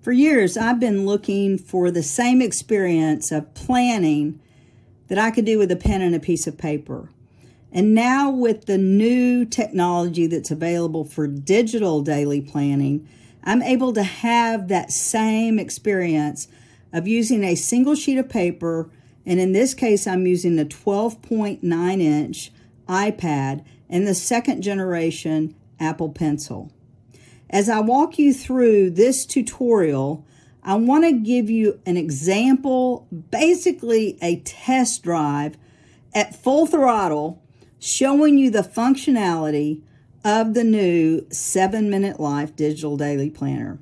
For years, I've been looking for the same experience of planning that I could do with a pen and a piece of paper. And now with the new technology that's available for digital daily planning, I'm able to have that same experience of using a single sheet of paper, and in this case, I'm using a 12.9-inch iPad and the second generation Apple Pencil. As I walk you through this tutorial, I want to give you an example, basically a test drive at full throttle, showing you the functionality of the new 7-Minute Life Digital Daily Planner.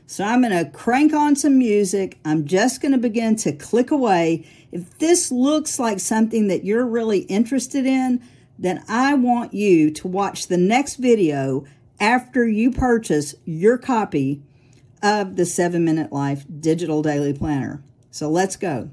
So I'm going to crank on some music. I'm just going to begin to click away. If this looks like something that you're really interested in, then I want you to watch the next video after you purchase your copy of the 7-Minute Life Digital Daily Planner. So let's go.